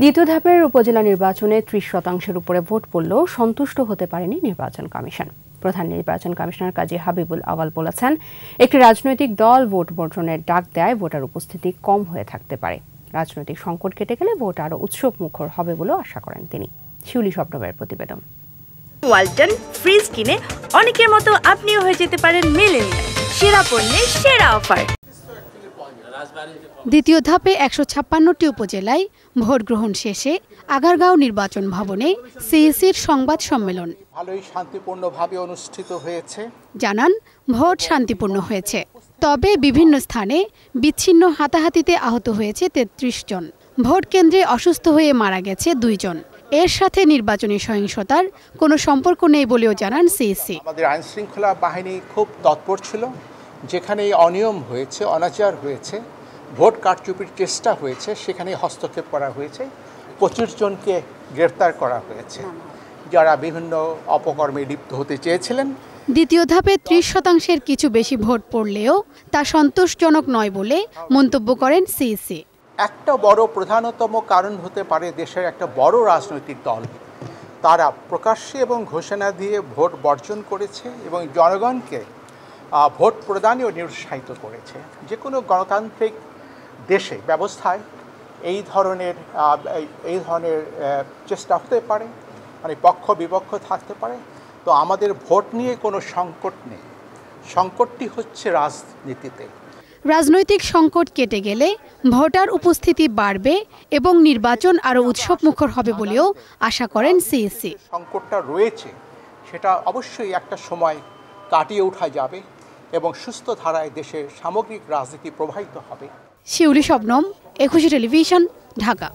দ্বিতীয় ধাপের উপজেলা নির্বাচনে ৩০% উপরে ভোট পড়লেও সন্তুষ্ট হতে পারেনি নির্বাচন কমিশন। প্রধান নির্বাচন কমিশনার কাজী হাবিবুল আওয়াল বলেছেন, একটি রাজনৈতিক দল ভোট বর্জনের ডাক দেয় ভোটার উপস্থিতি কম হয়ে থাকতে পারে। রাজনৈতিক সংকট কেটে গেলে ভোট আরও উৎসব মুখর হবে বলেও আশা করেন তিনি। শিউলি শবনমের প্রতিবেদন। ওয়ালটন ফ্রিজ কিনে অনেকের মতো আপনিও হয়ে যেতে পারেন মিলেনিয়াল। সেরা পণ্যের সেরা অফার। দ্বিতীয় ধাপে ১৫৬টি উপজেলায় ভোট গ্রহণ শেষে আগারগাঁও নির্বাচন ভবনে সিইসির সংবাদ সম্মেলন। ভালোই শান্তিপূর্ণভাবে অনুষ্ঠিত হয়েছে জানান, ভোট শান্তিপূর্ণ হয়েছে, তবে বিভিন্ন স্থানে বিচ্ছিন্ন হাতাহাতিতে আহত হয়েছে ৩৩ জন। ভোট কেন্দ্রে অসুস্থ হয়ে মারা গেছে ২ জন। এর সাথে নির্বাচনী সহিংসতার কোনো সম্পর্ক নেই বলেও জানান সিইসি। আমাদের আইনশৃঙ্খলা বাহিনী খুব তৎপর ছিল, যেখানে অনিয়ম হয়েছে, অনাচার হয়েছে, ভোট কারচুপির চেষ্টা হয়েছে, সেখানে হস্তক্ষেপ করা হয়েছে। ২৫ জনকে গ্রেফতার করা হয়েছে, যারা বিভিন্ন অপকর্মে লিপ্ত হতে চেয়েছিলেন। দ্বিতীয় ধাপে ৩০% কিছু বেশি ভোট পড়লেও তা সন্তোষজনক নয় বলে মন্তব্য করেন সিইসি। একটা বড় প্রধানতম কারণ হতে পারে দেশের একটা বড় রাজনৈতিক দল তারা প্রকাশ্যে এবং ঘোষণা দিয়ে ভোট বর্জন করেছে এবং জনগণকে ভোট প্রদানেও নিরুৎসাহিত করেছে। যে কোনো গণতান্ত্রিক দেশে ব্যবস্থায় এই ধরনের চেষ্টা হতে পারে, মানে পক্ষ বিপক্ষ থাকতে পারে। তো আমাদের ভোট নিয়ে কোনো সংকট নেই, সংকটটি হচ্ছে রাজনীতিতে। রাজনৈতিক সংকট কেটে গেলে ভোটার উপস্থিতি বাড়বে এবং নির্বাচন আরও উৎসবমুখর হবে বলেও আশা করেন সিইসি। সংকটটা রয়েছে, সেটা অবশ্যই একটা সময় কাটিয়ে ওঠা যাবে এবং সুস্থ ধারায় দেশের সামগ্রিক রাজনীতি প্রবাহিত হবে। শিউলি শবনম, একুশে টেলিভিশন, ঢাকা।